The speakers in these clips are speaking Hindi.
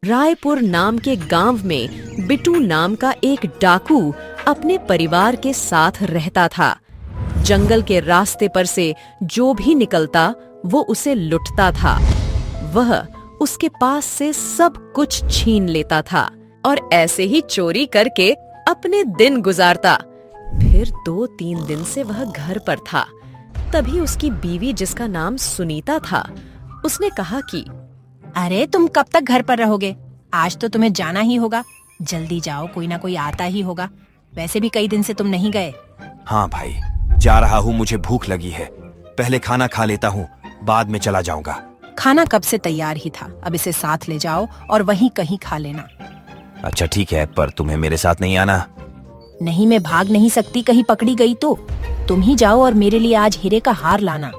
रायपुर नाम के गांव में बिट्टू नाम का एक डाकू अपने परिवार के साथ रहता था। जंगल के रास्ते पर से जो भी निकलता वो उसे लुटता था। वह उसके पास से सब कुछ छीन लेता था और ऐसे ही चोरी करके अपने दिन गुजारता। फिर 2-3 दिन से वह घर पर था। तभी उसकी बीवी, जिसका नाम सुनीता था, उसने कहा कि अरे तुम कब तक घर पर रहोगे? आज तो तुम्हें जाना ही होगा। जल्दी जाओ, कोई ना कोई आता ही होगा। वैसे भी कई दिन से तुम नहीं गए। हाँ भाई, जा रहा हूँ, मुझे भूख लगी है। पहले खाना खा लेता हूँ, बाद में चला जाऊंगा। खाना कब से तैयार ही था, अब इसे साथ ले जाओ और वहीं कहीं खा लेना। अच्छा ठीक है, पर तुम्हें मेरे साथ नहीं आना? नहीं, मैं भाग नहीं सकती, कहीं पकड़ी गई तो। तुम ही जाओ और मेरे लिए आज हीरे का हार लाना।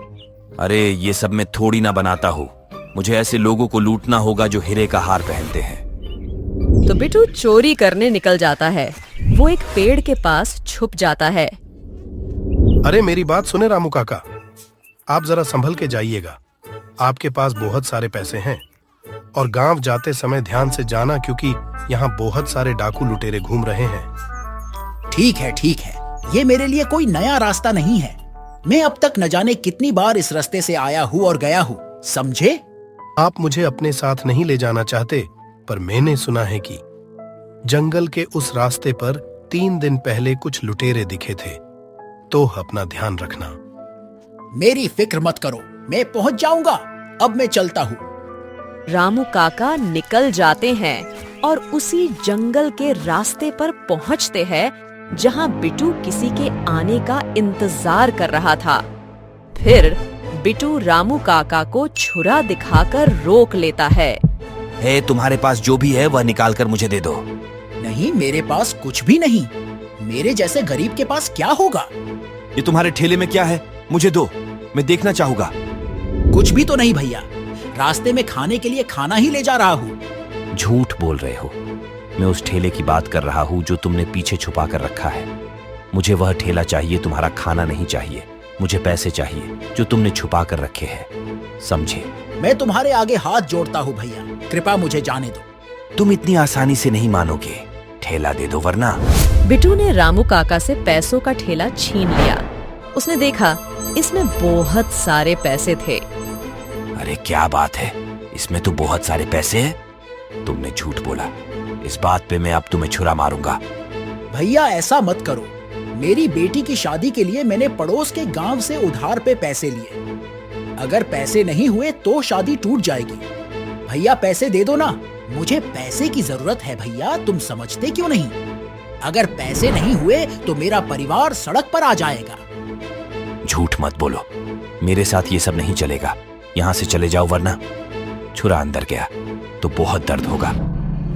अरे ये सब मैं थोड़ी ना बनाता हूँ। मुझे ऐसे लोगों को लूटना होगा जो हीरे का हार पहनते हैं। तो बिट्टू चोरी करने निकल जाता है। वो एक पेड़ के पास छुप जाता है। अरे मेरी बात सुने रामू काका, आप जरा संभल के जाइएगा। आपके पास बहुत सारे पैसे हैं और गांव जाते समय ध्यान से जाना, क्योंकि यहाँ बहुत सारे डाकू लुटेरे घूम रहे हैं। ठीक है, ये मेरे लिए कोई नया रास्ता नहीं है। मैं अब तक न जाने कितनी बार इस रास्ते से आया हूँ और गया हूँ, समझे? आप मुझे अपने साथ नहीं ले जाना चाहते, पर मैंने सुना है कि जंगल के उस रास्ते पर 3 दिन पहले कुछ लुटेरे दिखे थे, तो अपना ध्यान रखना। मेरी फिक्र मत करो, मैं पहुंच जाऊंगा। अब मैं चलता हूँ। रामू काका निकल जाते हैं और उसी जंगल के रास्ते पर पहुंचते हैं जहां बिट्टू किसी के आने का इंतजार कर रहा था। फिर बिट्टू रामू काका को छुरा दिखाकर रोक लेता है। हे, तुम्हारे पास जो भी है वह निकाल कर मुझे दे दो। नहीं, मेरे पास कुछ भी नहीं। मेरे जैसे गरीब के पास क्या होगा? ये तुम्हारे ठेले में क्या है? मुझे दो, मैं देखना चाहूंगा। कुछ भी तो नहीं भैया, रास्ते में खाने के लिए खाना ही ले जा रहा हूँ। झूठ बोल रहे हो। मैं उस ठेले की बात कर रहा हूँ जो तुमने पीछे छुपा कर रखा है। मुझे वह ठेला चाहिए, तुम्हारा खाना नहीं चाहिए। मुझे पैसे चाहिए जो तुमने छुपा कर रखे हैं, समझे? मैं तुम्हारे आगे हाथ जोड़ता हूँ भैया, कृपया मुझे जाने दो। तुम इतनी आसानी से नहीं मानोगे। ठेला दे दो वरना। बिट्टू ने रामू काका से पैसों का ठेला छीन लिया। उसने देखा इसमें बहुत सारे पैसे थे। अरे क्या बात है, इसमें तो बहुत सारे पैसे हैं। तुमने झूठ बोला। इस बात पे मैं अब तुम्हें छुरा मारूंगा। भैया ऐसा मत करो। मेरी बेटी की शादी के लिए मैंने पड़ोस के गांव से उधार पे पैसे लिए। अगर पैसे नहीं हुए तो शादी टूट जाएगी। भैया पैसे दे दो ना, मुझे पैसे की जरूरत है भैया, तुम समझते क्यों नहीं? अगर पैसे नहीं हुए तो मेरा परिवार सड़क पर आ जाएगा। झूठ मत बोलो, मेरे साथ ये सब नहीं चलेगा। यहाँ से चले जाओ वरना। छुरा अंदर गया तो बहुत दर्द होगा।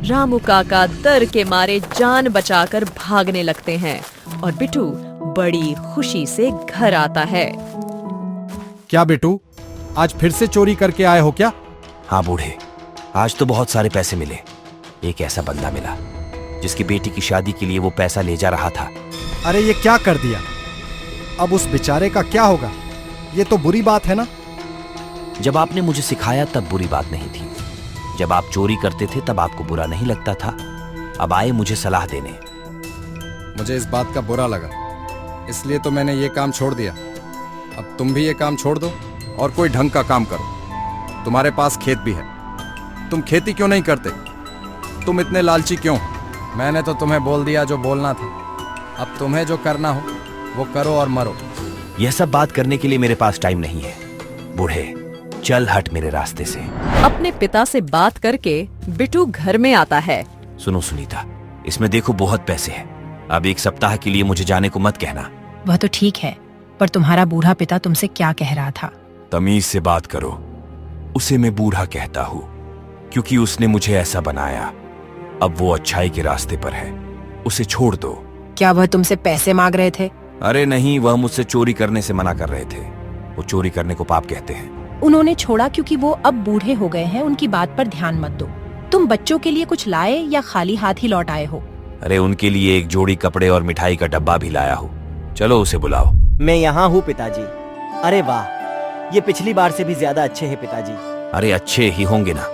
रामू काका डर के मारे जान बचाकर भागने लगते हैं और बिट्टू बड़ी खुशी से घर आता है। क्या बिट्टू, आज फिर से चोरी करके आए हो क्या? हाँ बूढ़े, आज तो बहुत सारे पैसे मिले। एक ऐसा बंदा मिला जिसकी बेटी की शादी के लिए वो पैसा ले जा रहा था। अरे ये क्या कर दिया? अब उस बेचारे का क्या होगा? ये तो बुरी बात है ना? जब आपने मुझे सिखाया तब बुरी बात नहीं थी। जब आप चोरी करते थे तब आपको बुरा नहीं लगता था। अब आए मुझे सलाह देने। मुझे इस बात का बुरा लगा, इसलिए तो मैंने ये काम छोड़ दिया। अब तुम भी ये काम छोड़ दो और कोई ढंग का काम करो। तुम्हारे पास खेत भी है, तुम खेती क्यों नहीं करते? तुम इतने लालची क्यों? मैंने तो तुम्हें बोल दिया जो बोलना था। अब तुम्हें जो करना हो वो करो और मरो। यह सब बात करने के लिए मेरे पास टाइम नहीं है। बूढ़े, चल हट मेरे रास्ते से। अपने पिता से बात करके बिट्टू घर में आता है। सुनो सुनीता, इसमें देखो बहुत पैसे हैं। अब 1 सप्ताह के लिए मुझे जाने को मत कहना। वह तो ठीक है, पर तुम्हारा बूढ़ा पिता तुमसे क्या कह रहा था? तमीज से बात करो। उसे मैं बूढ़ा कहता हूँ क्योंकि उसने मुझे ऐसा बनाया। अब वो अच्छाई के रास्ते पर है, उसे छोड़ दो। क्या वह तुमसे पैसे मांग रहे थे? अरे नहीं, वह मुझसे चोरी करने से मना कर रहे थे। वो चोरी करने को पाप कहते हैं। उन्होंने छोड़ा क्योंकि वो अब बूढ़े हो गए हैं, उनकी बात पर ध्यान मत दो। तुम बच्चों के लिए कुछ लाए या खाली हाथ ही लौट आए हो? अरे उनके लिए एक जोड़ी कपड़े और मिठाई का डब्बा भी लाया हूँ। चलो उसे बुलाओ। मैं यहाँ हूँ पिताजी। अरे वाह, ये पिछली बार से भी ज्यादा अच्छे हैं पिताजी। अरे अच्छे ही होंगे ना,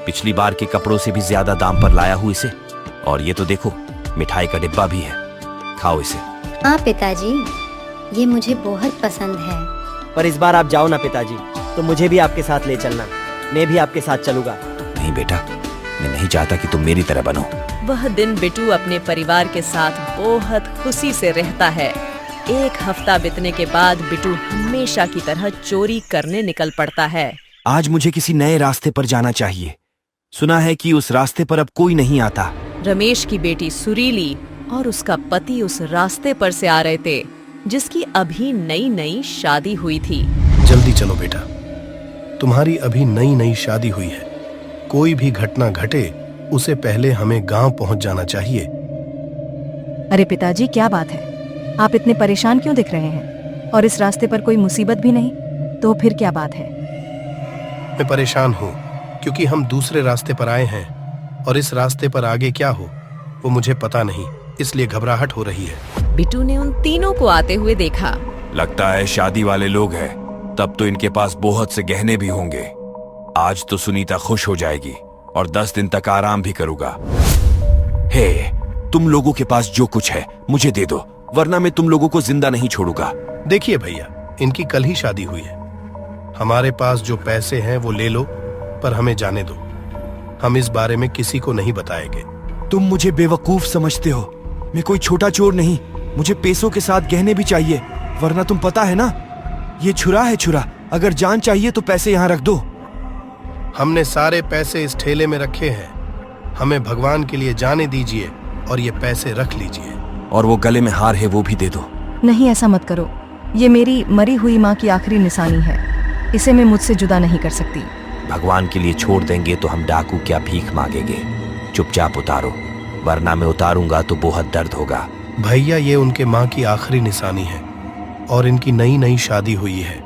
पिछली बार के कपड़ों से भी ज्यादा दाम पर लाया हूँ इसे। और ये तो देखो, मिठाई का डिब्बा भी है, खाओ इसे। हाँ पिताजी, ये मुझे बहुत पसंद है। पर इस बार आप जाओ ना पिताजी, तो मुझे भी आपके साथ ले चलना। मैं भी आपके साथ चलूंगा। नहीं बेटा, मैं नहीं चाहता कि तुम मेरी तरह बनो। वह दिन बिट्टू अपने परिवार के साथ बहुत खुशी से रहता है। एक हफ्ता बीतने के बाद बिट्टू हमेशा की तरह चोरी करने निकल पड़ता है। आज मुझे किसी नए रास्ते पर जाना चाहिए। सुना है कि उस रास्ते पर अब कोई नहीं आता। रमेश की बेटी सुरीली और उसका पति उस रास्ते पर से आ रहे थे, जिसकी अभी नई नई शादी हुई थी। जल्दी चलो बेटा, तुम्हारी अभी नई नई शादी हुई है। कोई भी घटना घटे उसे पहले हमें गांव पहुंच जाना चाहिए। अरे पिताजी, क्या बात है? आप इतने परेशान क्यों दिख रहे हैं? और इस रास्ते पर कोई मुसीबत भी नहीं, तो फिर क्या बात है? मैं परेशान हूँ क्योंकि हम दूसरे रास्ते पर आए हैं और इस रास्ते पर आगे क्या हो वो मुझे पता नहीं, इसलिए घबराहट हो रही है। बिट्टू ने उन तीनों को आते हुए देखा। लगता है शादी वाले लोग हैं। तब तो इनके पास बहुत से गहने भी होंगे। आज तो सुनीता खुश हो जाएगी और 10 दिन तक आराम भी करूंगा। हे, तुम लोगों के पास जो कुछ है मुझे दे दो, वरना मैं तुम लोगों को जिंदा नहीं छोड़ूंगा। देखिए भैया, इनकी कल ही शादी हुई है। हमारे पास जो पैसे हैं वो ले लो, पर हमें जाने दो। हम इस बारे में किसी को नहीं बताएंगे। तुम मुझे बेवकूफ समझते हो। मैं कोई छोटा चोर नहीं। मुझे पैसों के साथ गहने भी चाहिए, वरना तुम पता है ना, ये छुरा है छुरा। अगर जान चाहिए तो पैसे यहाँ रख दो। हमने सारे पैसे इस ठेले में रखे हैं। हमें भगवान के लिए जाने दीजिए और ये पैसे रख लीजिए। और वो गले में हार है वो भी दे दो। नहीं, ऐसा मत करो। ये मेरी मरी हुई माँ की आखिरी निशानी है। इसे मैं मुझसे जुदा नहीं कर सकती। भगवान के लिए छोड़ देंगे तो हम डाकू क्या भीख मांगेंगे। चुपचाप उतारो, वरना मैं उतारूंगा तो बहुत दर्द होगा। भैया, ये उनके माँ की आखिरी निशानी है और इनकी नई नई शादी हुई है।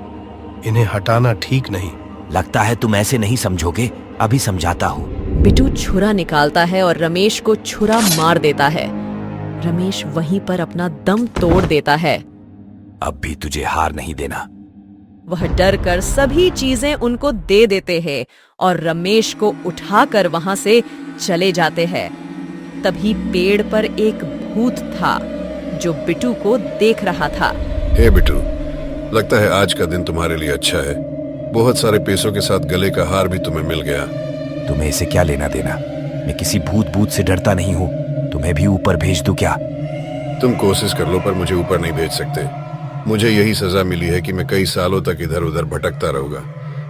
इन्हें हटाना ठीक नहीं। लगता है तुम ऐसे नहीं समझोगे। अभी समझाता हूँ। बिट्टू छुरा निकालता है और रमेश को छुरा मार देता है। रमेश वहीं पर अपना दम तोड़ देता है। अब भी तुझे हार नहीं देना। वह डर कर सभी चीजें उनको दे देते हैं और रमेश को उठाकर वहां से चले जाते हैं। तभी पेड़ पर एक भूत था जो बिट्टू को देख रहा था। हे बिट्टू, लगता है आज का दिन तुम्हारे लिए अच्छा है। बहुत सारे पैसों के साथ गले का हार भी तुम्हें मिल गया। तुम्हें इसे क्या लेना देना? मैं किसी भूत से डरता नहीं हूँ। तुम्हें भी ऊपर भेज दूं क्या? तुम कोशिश कर लो, पर मुझे ऊपर नहीं भेज सकते। मुझे यही सजा मिली है कि मैं कई सालों तक इधर उधर भटकता रहूंगा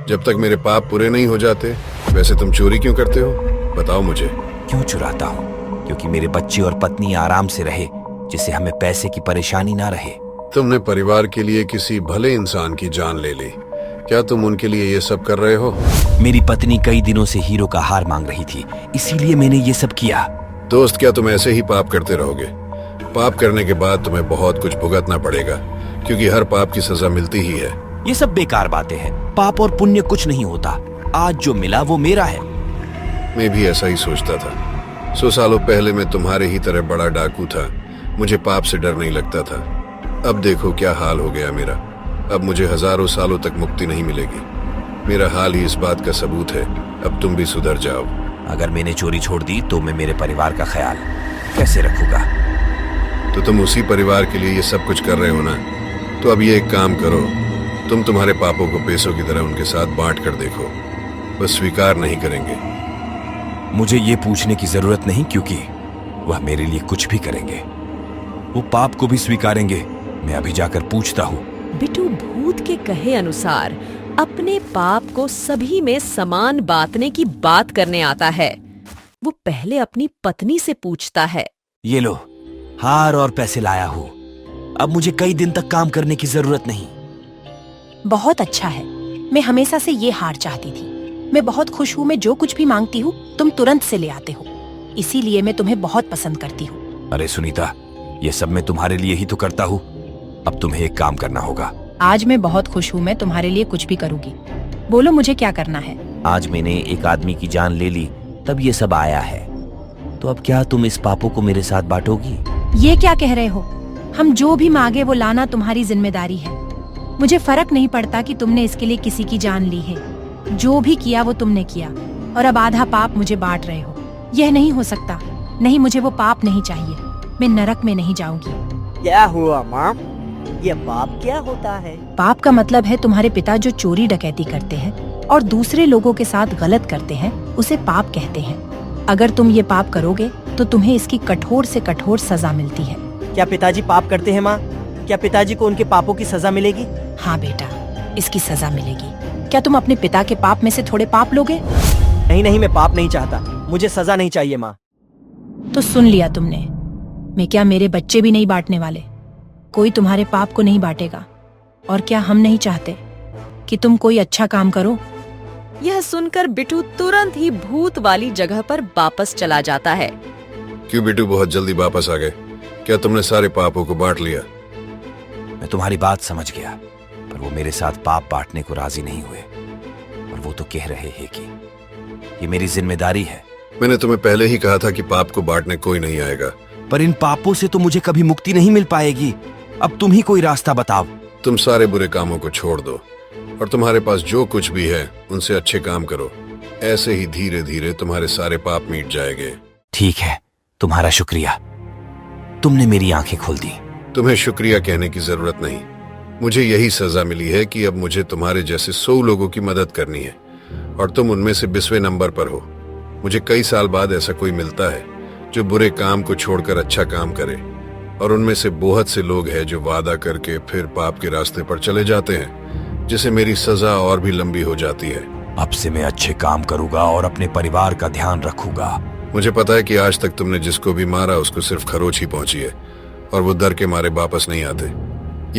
जब तक मेरे पाप पूरे नहीं हो जाते। वैसे तुम चोरी क्यों करते हो, बताओ मुझे। क्यों चुराता हूँ? क्योंकि मेरे बच्चे और पत्नी आराम से रहे, जिससे हमें पैसे की परेशानी ना रहे। तुमने परिवार के लिए किसी भले इंसान की जान ले ली। क्या तुम उनके लिए ये सब कर रहे हो? मेरी पत्नी कई दिनों से हीरो का हार मांग रही थी, इसीलिए मैंने ये सब किया। दोस्त, क्या तुम ऐसे ही पाप करते रहोगे? पाप करने के बाद तुम्हें बहुत कुछ भुगतना पड़ेगा, क्योंकि हर पाप की सजा मिलती ही है। ये सब बेकार बातें हैं। पाप और पुण्य कुछ नहीं होता। आज जो मिला वो मेरा है। मैं भी ऐसा ही सोचता था। 100 सालों पहले मैं तुम्हारे ही तरह बड़ा डाकू था। मुझे पाप से डर नहीं लगता था। अब देखो क्या हाल हो गया मेरा। अब मुझे हजारों सालों तक मुक्ति नहीं मिलेगी। मेरा हाल ही इस बात का सबूत है। अब तुम भी सुधर जाओ। अगर मैंने चोरी छोड़ दी तो मैं मेरे परिवार का ख्याल कैसे रखूंगा? तो तुम उसी परिवार के लिए ये सब कुछ कर रहे हो ना? तो अब ये एक काम करो, तुम तुम्हारे पापों को पैसों की तरह उनके साथ बांट कर देखो। बस स्वीकार नहीं करेंगे। मुझे ये पूछने की जरूरत नहीं, क्योंकि वह मेरे लिए कुछ भी करेंगे। वो पाप को भी स्वीकारेंगे। मैं अभी जाकर पूछता हूँ। बिट्टू भूत के कहे अनुसार अपने पाप को सभी में समान बांटने की बात करने आता है। वो पहले अपनी पत्नी से पूछता है। ये लो, हार और पैसे लाया हूँ। अब मुझे कई दिन तक काम करने की जरूरत नहीं। बहुत अच्छा है। मैं हमेशा से ये हार चाहती थी। मैं बहुत खुश हूँ। मैं जो कुछ भी मांगती हूँ तुम तुरंत से ले आते हो, इसीलिए मैं तुम्हें बहुत पसंद करती हूँ। अरे सुनीता, ये सब मैं तुम्हारे लिए ही तो करता हूँ। अब तुम्हें एक काम करना होगा। आज मैं बहुत खुश हूँ। मैं तुम्हारे लिए कुछ भी करूँगी। बोलो मुझे क्या करना है। आज मैंने एक आदमी की जान ले ली, तब ये सब आया है। तो अब क्या तुम इस पापों को मेरे साथ बांटोगी? ये क्या कह रहे हो? हम जो भी मांगे वो लाना तुम्हारी जिम्मेदारी है। मुझे फर्क नहीं पड़ता कि तुमने इसके लिए किसी की जान ली है। जो भी किया वो तुमने किया। और अब आधा पाप मुझे बांट रहे हो। यह नहीं हो सकता। नहीं, मुझे वो पाप नहीं चाहिए। मैं नरक में नहीं जाऊंगी। क्या हुआ माँ? ये पाप क्या होता है? पाप का मतलब है तुम्हारे पिता जो चोरी डकैती करते हैं और दूसरे लोगों के साथ गलत करते हैं, उसे पाप कहते हैं। अगर तुम ये पाप करोगे तो तुम्हें इसकी कठोर से कठोर सजा मिलती है। क्या पिताजी पाप करते हैं माँ? क्या पिताजी को उनके पापों की सजा मिलेगी? हाँ बेटा, इसकी सजा मिलेगी। क्या तुम अपने पिता के पाप में से थोड़े पाप लोगे? नहीं नहीं, मैं पाप नहीं चाहता। मुझे सजा नहीं चाहिए माँ। तो सुन लिया तुमने। मैं क्या मेरे बच्चे भी नहीं बांटने वाले? कोई तुम्हारे पाप को नहीं बांटेगा। और क्या हम नहीं चाहते कि तुम कोई अच्छा काम करो? यह सुनकर बिट्टू तुरंत ही भूत वाली जगह पर वापस चला जाता है। क्यों बिट्टू, बहुत जल्दी वापस आ गए? क्या तुमने सारे पापों को बांट लिया? मैं तुम्हारी बात समझ गया, पर वो मेरे साथ पाप बांटने को राजी नहीं हुए। और वो तो कह रहे हैं कि ये मेरी जिम्मेदारी है। मैंने तुम्हें पहले ही कहा था कि पाप को बांटने कोई नहीं आएगा। पर इन पापों से तो मुझे कभी मुक्ति नहीं मिल पाएगी। अब तुम ही कोई रास्ता बताओ। तुम सारे बुरे कामों को छोड़ दो और तुम्हारे पास जो कुछ भी है उनसे अच्छे काम करो। ऐसे ही धीरे धीरे तुम्हारे सारे पाप मिट जाएंगे। ठीक है, तुम्हारा शुक्रिया। तुमने मेरी आंखें खोल दी। तुम्हें शुक्रिया कहने की जरूरत नहीं। मुझे यही सजा मिली है कि अब मुझे तुम्हारे जैसे 100 लोगों की मदद करनी है और तुम उनमें से 20वें नंबर पर हो। मुझे कई साल बाद ऐसा कोई मिलता है जो बुरे काम को छोड़कर अच्छा काम करे, और उनमें से बहुत से लोग हैं जो वादा करके फिर पाप के रास्ते पर चले जाते हैं, जिससे मेरी सजा और भी लंबी हो जाती है। अब से मैं अच्छे काम करूंगा और अपने परिवार का ध्यान रखूंगा। मुझे पता है कि आज तक तुमने जिसको भी मारा उसको सिर्फ खरोच ही पहुंची है और वो डर के मारे वापस नहीं आते।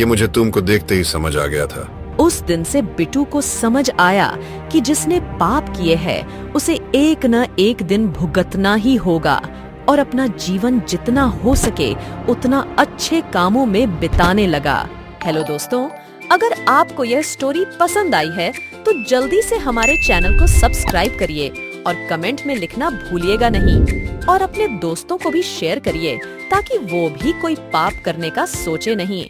ये मुझे तुमको देखते ही समझ आ गया था। उस दिन से बिट्टू को समझ आया कि जिसने पाप किए हैं उसे एक न एक दिन भुगतना ही होगा और अपना जीवन जितना हो सके उतना अच्छे कामों में बिताने लगा। हेलो दोस्तों, अगर आपको यह स्टोरी पसंद आई है तो जल्दी से हमारे चैनल को सब्सक्राइब करिए और कमेंट में लिखना भूलिएगा नहीं, और अपने दोस्तों को भी शेयर करिए ताकि वो भी कोई पाप करने का सोचे नहीं।